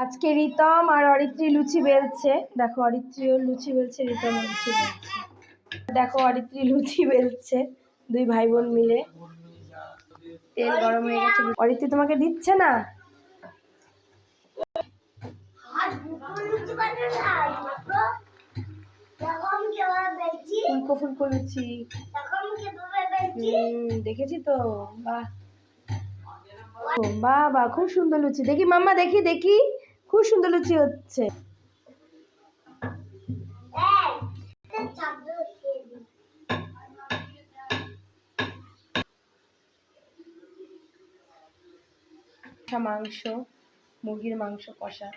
আজকে রিতম আর অরিত্রী লুচি বেলছে। দেখো অরিত্রীও লুচি বেলছে, রিতম লুচি বেলছে। দেখো অরিত্রী লুচি বেলছে, দুই ভাই বোন মিলে। তেল গরম হয়ে গেছে। অরিত্রী তোমাকে দিচ্ছে না? ফুলকো ফুলকো লুচি দেখেছি তো। বাহ বাহ বাহ, খুব সুন্দর লুচি। দেখি মাম্মা, দেখি দেখি, খুব সুন্দর লুচি হচ্ছে। মাংস, মুরগির মাংস কষা।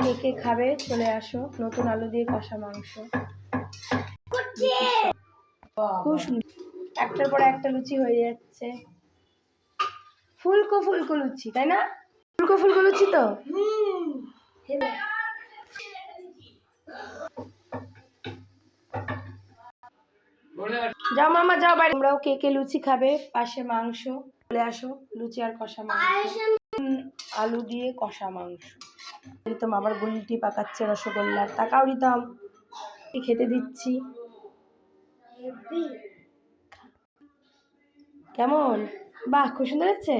কে কে খাবে চলে আসো। নতুন আলু দিয়ে কষা মাংস, খুব সুন্দর। একটার পর একটা লুচি হয়ে যাচ্ছে। ফুলকো ফুলকো লুচি, তাই না? ফুলকো ফুলকো লুচি তো। যাও মামা যাও বাড়ি। তোমরাও কে কে লুচি খাবে, পাশে মাংস, চলে আসো। লুচি আর কষা মাংস, আলু দিয়ে কষা মাংস। রিতম আবার গুলটি পাকাচ্ছে রসগোল্লার। তাকাও রিতম, খেতে দিচ্ছি। কেমন? বাহ, খুব সুন্দর হচ্ছে।